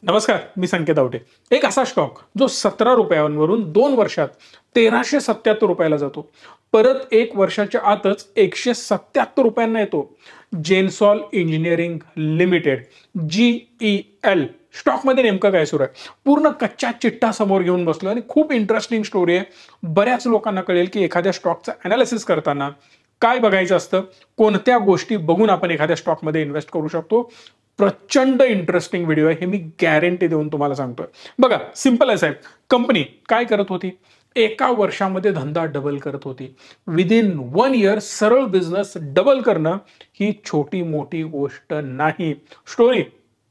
नमस्कार, मी संकेत आवटे. एक असा स्टॉक जो 17 रुपयांवरून 2 वर्षात 1377 रुपयाला जातो. परत 1 वर्षाच्या आतच 177 रुपयांना येतो. जेनसॉल इंजिनिअरिंग लिमिटेड GEL स्टॉकमध्ये नेमकं काय सुरू आहे? पूर्ण कच्चा चिट्टा समोर घेऊन बसलो आणि खूप इंटरेस्टिंग स्टोरी आहे. बऱ्याच लोकांना कळेल की एखाद्या स्टॉकचं अनालिसिस करताना काय बघायचं असतं, कोणत्या गोष्टी बघून आपण एखाद्या स्टॉकमध्ये इन्व्हेस्ट करू शकतो. प्रचंड इंटरेस्टिंग व्हिडिओ आहे, हे मी गॅरंटी देऊन तुम्हाला सांगतोय. बघा, सिंपल आहे साहेब. कंपनी काय करत होती? एका वर्षामध्ये धंदा डबल करत होती. विदिन 1 इयर सरळ बिझनेस डबल करणं ही छोटी मोठी गोष्ट नाही. स्टोरी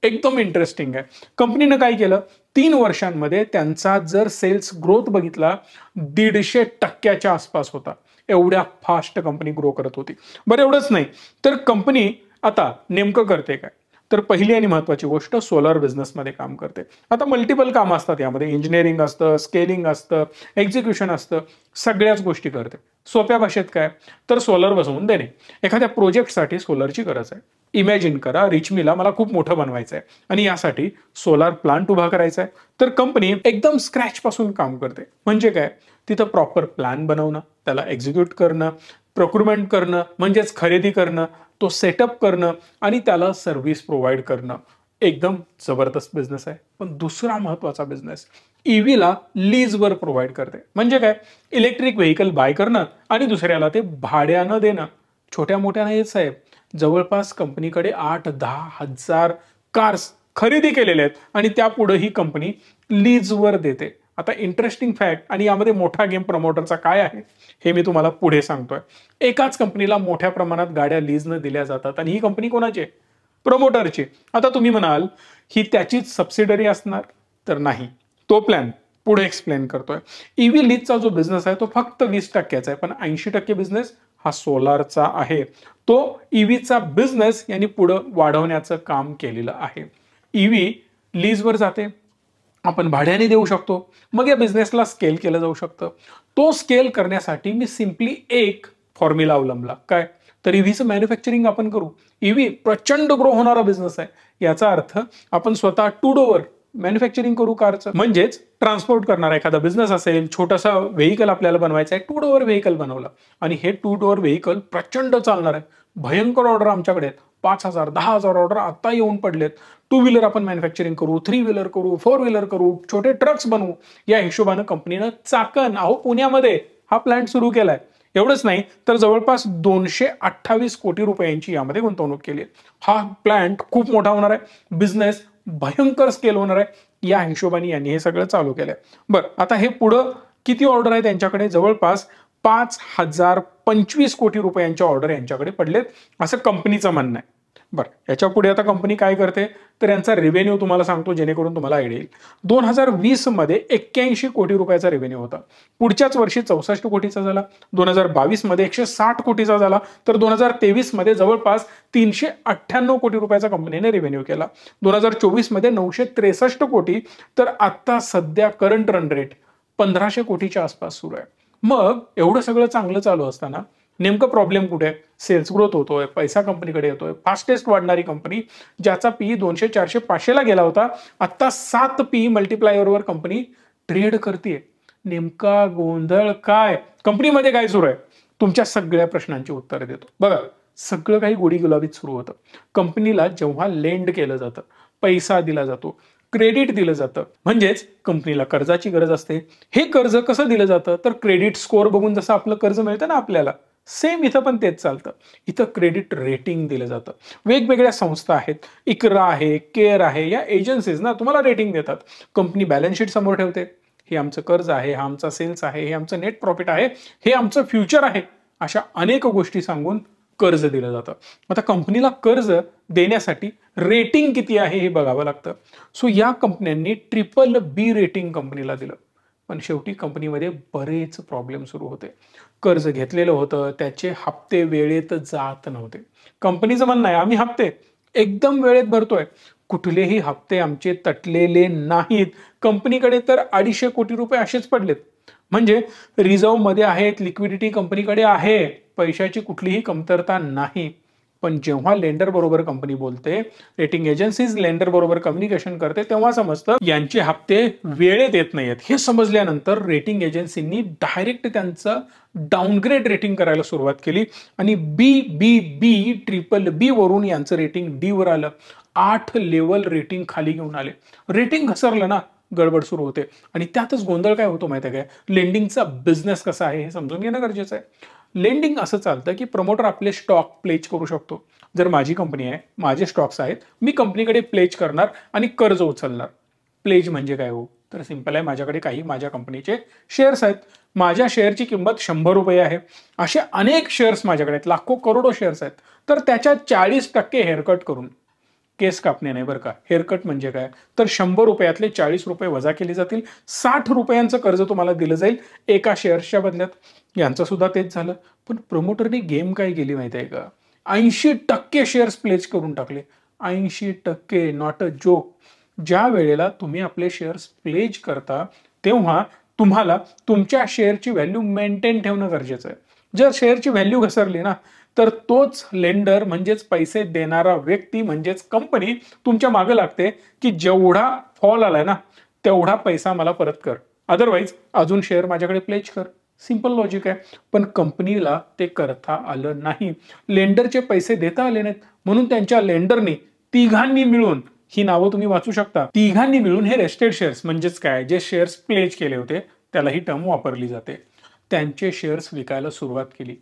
एकदम इंटरेस्टिंग आहे. कंपनीनं काय केलं? 3 वर्षांमध्ये त्यांचा जर सेल्स ग्रोथ बघितला 150% आसपास होता. एवढ्या फास्ट कंपनी ग्रो करत होती. बरं, एवढंच नाही तर कंपनी आता नेमकं करते काय? तर पहिली आणि महत्वाची गोष्ट, सोलर बिझनेसमध्ये काम करते. आता मल्टिपल कामं असतात यामध्ये. इंजिनिअरिंग असतं, स्केलिंग असतं, एक्झिक्युशन असतं, सगळ्याच गोष्टी करते. सोप्या भाषेत काय? तर सोलर बसवून देणे. एखाद्या प्रोजेक्टसाठी सोलरची गरज आहे. इमॅजिन करा, रिचमीला मला खूप मोठं बनवायचं आहे आणि यासाठी सोलार प्लांट उभा करायचा आहे. तर कंपनी एकदम स्क्रॅच पासून काम करते. म्हणजे काय? तिथं प्रॉपर प्लॅन बनवणं, त्याला एक्झिक्यूट करणं, प्रोक्युरमेंट करणं म्हणजेच खरेदी करणं, तो सेटअप करणं आणि त्याला सर्व्हिस प्रोव्हाइड करणं. एकदम जबरदस्त बिझनेस आहे. पण दुसरा महत्वाचा बिझनेस, ईव्हीला लीजवर प्रोव्हाइड करते. म्हणजे काय? इलेक्ट्रिक व्हेकल बाय करणं आणि दुसऱ्याला ते भाड्यानं देणं. छोट्या मोठ्या नाही साहेब, जवळपास कंपनीकडे 8-10 हजार कार्स खरेदी केलेल्या आहेत आणि त्यापुढे ही कंपनी लीजवर देते. आता इंटरेस्टिंग फॅक्ट आणि यामध्ये मोठा गेम प्रमोटरचा काय आहे हे मी तुम्हाला पुढे सांगतोय. एकाच कंपनीला मोठ्या प्रमाणात गाड्या लीजनं दिल्या जातात आणि ही कंपनी कोणाची आहे? प्रमोटरची. आता तुम्ही म्हणाल ही त्याचीच सबसिडरी असणार, तर नाही. तो प्लॅन पुढे एक्सप्लेन करतोय. ईव्ही लीजचा जो बिझनेस आहे तो फक्त 20%चा आहे, पण 80% बिझनेस हा सोलारचा आहे. तो ईव्हीचा बिझनेस यांनी पुढे वाढवण्याचं काम केलेलं आहे. ईव्ही लीजवर जाते, आपण भाड्याने देऊ शकतो. मग या बिझनेसला स्केल केलं जाऊ शकतं. तो स्केल करण्यासाठी मी सिम्पली एक फॉर्म्युला अवलंबला. काय? तर ईव्हीचं मॅन्युफॅक्चरिंग आपण करू. ईव्ही प्रचंड ग्रो होणारा बिझनेस आहे. याचा अर्थ आपण स्वतः टू डोअर मॅन्युफॅक्चरिंग करू कारचं. म्हणजेच ट्रान्सपोर्ट करणारा एखादा बिझनेस असेल, छोटासा व्हेकल आपल्याला बनवायचा आहे, टू डोअर व्हेकल बनवलं आणि हे टू डोअर व्हेकल प्रचंड चालणार आहे. भयंकर ऑर्डर आमच्याकडे आहेत. 5,000 10,000 ऑर्डर आता येऊन पडलेत. 2 व्हीलर आपण मॅन्युफॅक्चरिंग करू, 3 व्हीलर करू, 4 व्हीलर करू, छोटे ट्रक्स बनवू. या हिशोबानं कंपनीनं चाकण पुण्यामध्ये हा प्लांट सुरू केलाय. एवढंच नाही तर जवळपास 228 कोटी रुपयांची यामध्ये गुंतवणूक केली. हा प्लांट खूप मोठा होणार आहे. बिझनेस भयंकर स्केल होणार आहे. या हिशोबाने यांनी हे सगळं चालू केलंय. बरं, आता हे पुढं किती ऑर्डर आहे त्यांच्याकडे? जवळपास 5,025 कोटी रुपयांच्या ऑर्डर यांच्याकडे पडलेत असं कंपनीचं म्हणणं आहे. बरं, याच्या पुढे आता कंपनी काय करते तर यांचा रेव्हेन्यू तुम्हाला सांगतो जेणेकरून तुम्हाला आयडिया येईल. 2020 मध्ये 81 कोटी रुपयाचा रेव्हेन्यू होता. पुढच्याच वर्षी 64 कोटीचा झाला. 2022 मध्ये 160 कोटीचा झाला. तर 2023 मध्ये जवळपास 398 कोटी रुपयाचा कंपनीने रेव्हेन्यू केला. 2024 मध्ये 963 कोटी. तर आता सध्या करंट रन रेट 1500 कोटीच्या आसपास सुरू आहे. मग एवढं सगळं चांगलं चालू असताना नेमकं प्रॉब्लेम कुठे आहे? सेल्स ग्रोथ होतोय, पैसा कंपनीकडे येतोय, फास्टेस्ट वाढणारी कंपनी, ज्याचा पी 200 400 500 ला गेला होता, आता 7 पी मल्टिप्लायरवर कंपनी ट्रेड करते. नेमका गोंधळ काय? कंपनीमध्ये काय सुरू आहे? तुमच्या सगळ्या प्रश्नांची उत्तरं देतो. बघा, सगळं काही गोडी गुलाबीत सुरू होतं. कंपनीला जेव्हा लेंड केलं जातं, पैसा दिला जातो, क्रेडिट दिलं जातं, म्हणजेच कंपनीला कर्जाची गरज असते. हे कर्ज कसं दिलं जातं तर क्रेडिट स्कोअर बघून जसं आपलं कर्ज मिळतं ना आपल्याला, सेम इथं पण तेच चालतं. इथं क्रेडिट रेटिंग दिलं जातं. वेगवेगळ्या संस्था आहेत, इकरा आहे, केअर आहे, या एजन्सीज ना तुम्हाला रेटिंग देतात. कंपनी बॅलन्स शीट समोर ठेवते. हे आमचं कर्ज आहे, हा आमचा सेल्स आहे, हे आमचं नेट प्रॉफिट आहे, हे आमचं फ्युचर आहे, अशा अनेक गोष्टी सांगून कर्ज दिलं जातं. आता कंपनीला कर्ज देण्यासाठी रेटिंग किती आहे हे बघावं लागतं. सो या कंपन्यांनी BBB रेटिंग कंपनीला दिलं. पण शेवटी कंपनीमध्ये बरेच प्रॉब्लेम सुरू होते. कर्ज घेतलेलं होतं, त्याचे हप्ते वेळेत जात नव्हते. कंपनीचं म्हणणं आहे आम्ही हप्ते एकदम वेळेत भरतोय. कुठलेही हप्ते आमचे तटलेले नाहीत. कंपनीकडे तर 250 कोटी रुपये असेच पडलेत. म्हणजे रिझर्व्ह मध्ये आहेत, लिक्विडिटी कंपनीकडे आहे, पैशाची कुठलीही कमतरता नाही. पण जेव्हा लेंडर बरोबर कंपनी बोलते, रेटिंग एजन्सीज लेंडर बरोबर कम्युनिकेशन करते, तेव्हा समजतं यांचे हप्ते वेळेत येत नाहीयेत. हे समजल्यानंतर रेटिंग एजन्सींनी डायरेक्ट त्यांचं डाऊनग्रेड रेटिंग करायला सुरुवात केली आणि BBB ट्रिपल बी वरून यांचं रेटिंग डी वर आलं. 8 लेवल रेटिंग खाली घेऊन आले. रेटिंग घसरलं ना, गडबड सुरू होते. आणि त्यातच गोंधळ काय होतो माहिती आहे काय, लेंडिंगचा बिझनेस कसा आहे हे समजून घेणं गरजेचं आहे. लेंडिंग असं चालतं की प्रमोटर आपले स्टॉक प्लेज करू शकतो. जर माझी कंपनी आहे, माझे स्टॉक्स आहेत, मी कंपनीकडे प्लेज करणार आणि कर्ज उचलणार. प्लेज म्हणजे काय हो, तर सिंपल आहे, माझ्याकडे काही माझ्या कंपनीचे शेअर्स आहेत, माझ्या शेअरची किंमत 100 रुपये आहे, असे अनेक शेअर्स माझ्याकडे आहेत, लाखो करोडो शेअर्स आहेत, तर त्याच्या 40% हेअरकट करून, केस कापणे नाही बरं का, हेअरकट म्हणजे काय, तर 100 रुपयातले 40 रुपये वजा केले जातील, 60 रुपयांचं कर्ज तुम्हाला दिलं जाईल एका शेअर्सच्या बदल्यात. यांचं सुद्धा तेच झालं. पण प्रमोटरने गेम काय केली माहिती आहे का, 80% शेअर्स प्लेज करून टाकले. 80%, नॉट अ जोक. ज्या वेळेला तुम्ही आपले शेअर्स प्लेज करता तेव्हा तुम्हाला तुमच्या शेअरची व्हॅल्यू मेंटेन ठेवणं गरजेचं आहे. जर शेअरची व्हॅल्यू घसरली ना, तर तोच लेंडर म्हणजेच पैसे देणारा व्यक्ती म्हणजेच कंपनी तुमच्या मागे लागते की जेवढा फॉल आलाय ना तेवढा पैसा मला परत कर, अदरवाईज अजून शेअर माझ्याकडे प्लेज कर. सिंपल लॉजिक आहे. पण कंपनीला ते करता आलं नाही, लेंडरचे पैसे देता आले नाहीत, म्हणून त्यांच्या लेंडरनी तिघांनी मिळून, ही नावं तुम्ही वाचू शकता, तिघांनी मिळून हे रेस्टेड शेअर्स म्हणजेच काय, जे शेअर्स प्लेज केले होते त्याला ही टर्म वापरली जाते, त्यांचे शेअर्स विकायला सुरुवात केली.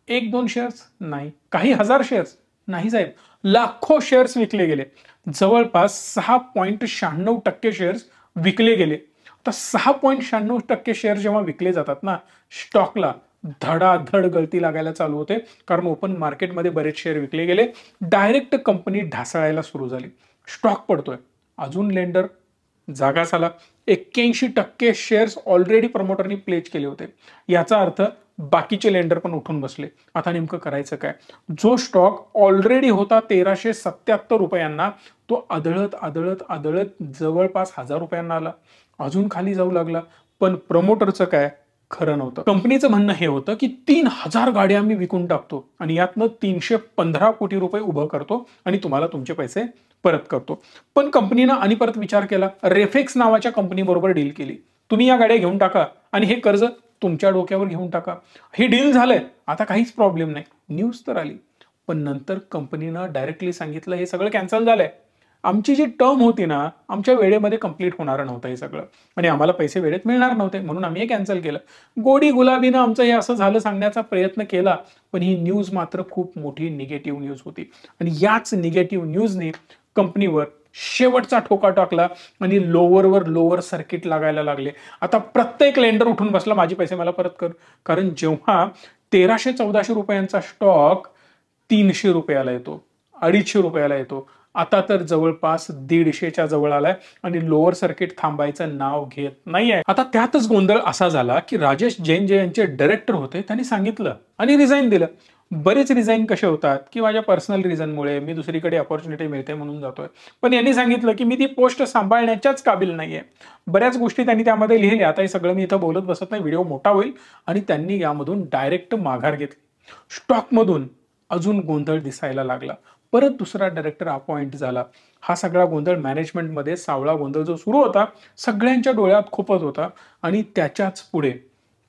1-2 शेअर्स नाही, काही हजार शेअर्स नाही साहेब, लाखो शेअर्स विकले गेले. जवळपास 6.96% शेअर्स विकले गेले. आता 6.96% शेअर जेव्हा विकले जातात ना, स्टॉकला धडाधड गळती लागायला चालू होते, कारण ओपन मार्केटमध्ये बरेच शेअर विकले गेले. डायरेक्ट कंपनी ढासळायला सुरू झाली, स्टॉक पडतोय. अजून लेंडर जागा झाला. 81% शेअर्स ऑलरेडी प्रमोटरनी प्लेज केले होते. याचा अर्थ बाकीचे लेंडर पण उठून बसले. आता नेमकं करायचं काय, जो स्टॉक ऑलरेडी होता 1377 रुपयांना, तो आदळत आदळत आदळत जवळपास 1000 रुपयांना आला, अजून खाली जाऊ लागला. पण प्रमोटरचं काय, खरं नव्हतं. कंपनीचं म्हणणं हे होतं की 3000 गाड्या मी विकून टाकतो आणि यातनं 315 कोटी रुपये उभं करतो आणि तुम्हाला तुमचे पैसे परत करतो. पण कंपनीनं आणि परत विचार केला, रेफेक्स नावाच्या कंपनी बरोबर डील केली, तुम्ही या गाड्या घेऊन टाका आणि हे कर्ज तुमच्या डोक्यावर घेऊन टाका. हे डील झालंय, आता काहीच प्रॉब्लेम नाही. न्यूज तर आली, पण नंतर कंपनीनं डायरेक्टली सांगितलं हे सगळं कॅन्सल झालंय, आमची जी टर्म होती ना, आमच्या वेळेमध्ये कंप्लीट होणार नव्हतं हे सगळं आणि आम्हाला पैसे वेळेत मिळणार नव्हते, म्हणून आम्ही हे कॅन्सल केलं. गोडी गुलाबीनं आमचं हे असं झालं सांगण्याचा प्रयत्न केला, पण ही न्यूज मात्र खूप मोठी निगेटिव्ह न्यूज होती आणि याच निगेटिव्ह न्यूजने कंपनीवर शेवटचा ठोका टाकला आणि लोअरवर लोअर सर्किट लागायला लागले. आता प्रत्येक लेंडर उठून बसला, माझे पैसे मला परत कर. कारण जेव्हा 1300-1400 रुपयांचा स्टॉक 300 रुपयाला येतो, 250 रुपयाला येतो, आता तर जवळपास 150च्या जवळ आलाय आणि लोअर सर्किट थांबायचं नाव घेत नाहीये. आता त्यातच गोंधळ असा झाला की राजेश जैन जे यांचे डायरेक्टर होते त्यांनी सांगितलं आणि रिझाईन दिलं. बरेच रिझाईन कसे होतात की माझ्या पर्सनल रिझनमुळे, मी दुसरीकडे अपॉर्च्युनिटी मिळते म्हणून जातोय. पण यांनी सांगितलं की मी ती पोस्ट सांभाळण्याच्याच काबिल नाहीये. बऱ्याच गोष्टी त्यांनी त्यामध्ये लिहिल्या. आता हे सगळं मी इथं बोलत बसत नाही, व्हिडिओ मोठा होईल. आणि त्यांनी यामधून डायरेक्ट माघार घेतली. स्टॉकमधून अजून गोंधळ दिसायला लागला. परत दुसरा डायरेक्टर अपॉइंट झाला. हा सगळा गोंधळ मॅनेजमेंटमध्ये, सावळा गोंधळ जो सुरू होता सगळ्यांच्या डोळ्यात खुपत होता. आणि त्याच्याच पुढे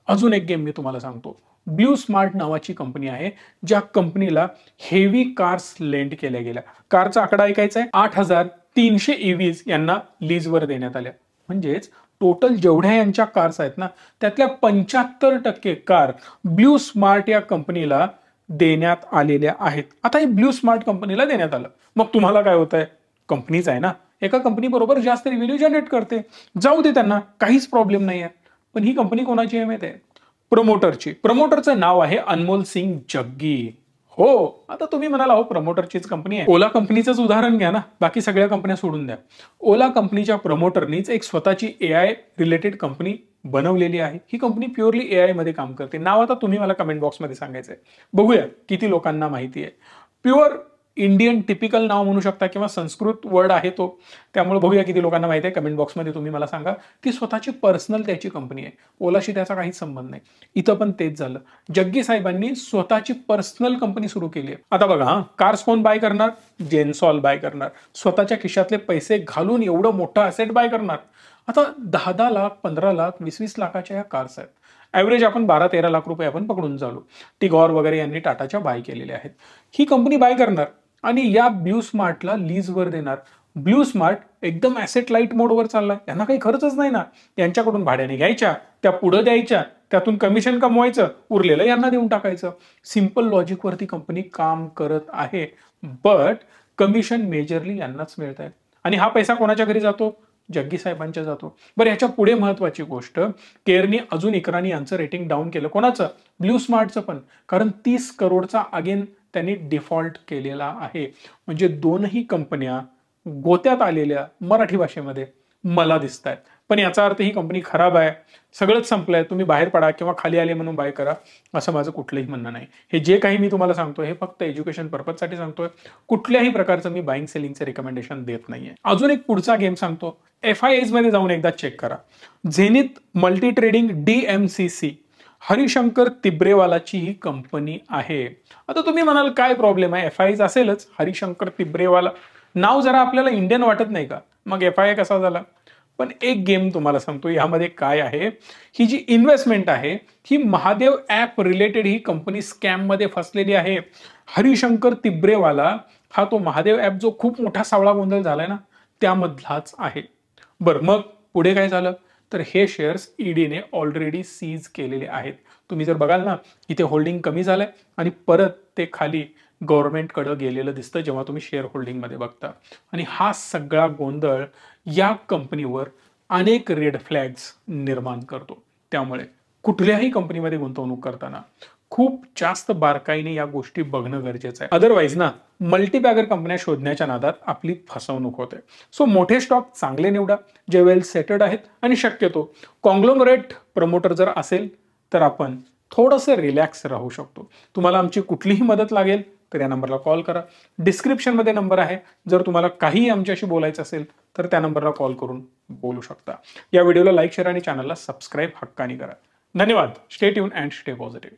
अजून एक गेम मी तुम्हाला सांगतो. ब्लू स्मार्ट नावाची कंपनी आहे, ज्या कंपनीला हेवी कार्स लेंड केल्या गेल्या. कारचा आकडा ऐकायचा आहे, 8300 EVs यांना लीजवर देण्यात आल्या. म्हणजेच टोटल जेवढ्या यांच्या कार्स आहेत ना, त्यातल्या 75% कार ब्लू स्मार्ट या कंपनीला देण्यात आलेल्या आहेत. आता हे ब्लू स्मार्ट कंपनीला देण्यात आलं, मग तुम्हाला काय होत आहे, कंपनीच आहे ना, एका कंपनी बरोबर जास्त रेव्हेन्यू जनरेट करते, जाऊ दे त्यांना, काहीच प्रॉब्लेम नाही आहे. पण ही कंपनी कोणाची आहे माहिती आहे, प्रमोटरची. प्रमोटरचं नाव आहे अनमोल सिंग जग्गी. हो, आता तुम्ही म्हणाला हो प्रमोटरचीच कंपनी आहे. ओला कंपनीचंच उदाहरण घ्या ना, बाकी सगळ्या कंपन्या सोडून द्या. ओला कंपनीच्या प्रमोटरनीच एक स्वतःची AI रिलेटेड कंपनी बनवलेली आहे. ही कंपनी प्युअरली AI मध्ये काम करते. नाव आता तुम्ही मला कमेंट बॉक्समध्ये सांगायचंय, बघूया किती लोकांना माहिती आहे. प्युअर इंडियन टिपिकल नाव म्हणू शकता किंवा संस्कृत वर्ड आहे तो. त्यामुळे बघूया किती लोकांना माहिती आहे. कमेंट बॉक्समध्ये तुम्ही मला सांगा की स्वतःची पर्सनल त्याची कंपनी आहे. ओलाशी त्याचा काहीच संबंध नाही. इथं पण तेच झालं. जग्गी साहेबांनी स्वतःची पर्सनल कंपनी सुरू केली आहे. आता बघा, कार्स कोण बाय करणार? जेनसॉल बाय करणार. स्वतःच्या खिशातले पैसे घालून एवढं मोठं असेट बाय करणार. आता 10-10 लाख, 15 लाख, 20-20 लाखाच्या या कार्स आहेत. ॲव्हरेज आपण 12-13 लाख रुपये आपण पकडून चालू. टिगॉर वगैरे यांनी टाटाच्या बाय केलेल्या आहेत. ही कंपनी बाय करणार आणि या ब्ल्यू स्मार्टला लीजवर देणार. ब्ल्यू स्मार्ट एकदम ॲसेट लाईट मोडवर चाललाय. यांना काही खर्चच नाही ना. यांच्याकडून भाड्याने घ्यायच्या, त्या पुढे द्यायच्या, त्यातून कमिशन कमवायचं, उरलेलं यांना देऊन टाकायचं. सिंपल लॉजिकवरती कंपनी काम करत आहे. बट कमिशन मेजरली यांनाच मिळत आहे. आणि हा पैसा कोणाच्या घरी जातो? जग्गी साहेबांच्या जातो. बरं, याच्या पुढे महत्वाची गोष्ट, केअरनी अजून इकरानी यांचं रेटिंग डाऊन केलं. कोणाचं? ब्ल्यू स्मार्टचं पण. कारण 30 करोडचा अगेन त्यांनी डिफॉल्ट केलेला आहे. म्हणजे दोनही कंपन्या गोत्यात आलेल्या मराठी भाषेमध्ये मला दिसत आहेत. पण याचा अर्थ ही कंपनी खराब आहे, सगळंच संपलंय, तुम्ही बाहेर पडा किंवा खाली आले म्हणून बाय करा, असं माझं कुठलंही म्हणणं नाही. हे जे काही मी तुम्हाला सांगतोय हे फक्त एज्युकेशन पर्पजसाठी सांगतोय. कुठल्याही प्रकारचं मी बाईंग सेलिंगचं रिकमेंडेशन देत नाहीये. अजून एक पुढचा गेम सांगतो. FIIs मध्ये जाऊन एकदा चेक करा. Zenith multi trading DMCC Harishankar तिब्रेवालाची ही कंपनी आहे. आता तुम्ही म्हणाल काय प्रॉब्लेम आहे? FIIs असेलच. हरिशंकर तिब्रेवाला नाव जरा आपल्याला इंडियन वाटत नाही का? मग FII कसा झाला? पण एक गेम तुम्हाला सांगतो यामध्ये काय आहे. ही जी इन्व्हेस्टमेंट आहे ही महादेव ॲप रिलेटेड ही कंपनी स्कॅम मध्ये फसलेली आहे. हरिशंकर तिब्रेवाला हा तो महादेव ॲप जो खूप मोठा सावळा गोंधळ झालाय ना त्यामधलाच आहे. बरं, मग पुढे काय झालं? तर हे शेअर्स ईडीने ऑलरेडी सीज केलेले आहेत. तुम्ही जर बघाल ना, इथे होल्डिंग कमी झालंय आणि परत ते खाली गव्हर्नमेंटकडे गेलेलं दिसतं जेव्हा तुम्ही शेअर होल्डिंगमध्ये बघता. आणि हा सगळा गोंधळ या कंपनीवर अनेक रेड फ्लॅग्स निर्माण करतो. त्यामुळे कुठल्याही कंपनीमध्ये गुंतवणूक करताना खूप जास्त बारकाईने या गोष्टी बघणं गरजेचं आहे. अदरवाईज ना मल्टीबॅगर कंपन्या शोधण्याच्या नादात आपली फसवणूक होते. सो मोठे स्टॉक चांगले निवडा जे वेल सेटल्ड आहेत आणि शक्यतो कॉंग्लोमरेट प्रमोटर जर असेल तर आपण थोडंसं रिलॅक्स राहू शकतो. तुम्हाला आमची कुठलीही मदत लागेल तर या नंबरला कॉल करा. डिस्क्रिप्शनमध्ये नंबर आहे. जर तुम्हाला काहीही आमच्याशी बोलायचं असेल तर त्या नंबरला कॉल करून बोलू शकता. या व्हिडिओला लाईक, शेअर आणि चॅनलला सबस्क्राईब हक्कानी करा. धन्यवाद. Stay tune and stay positive.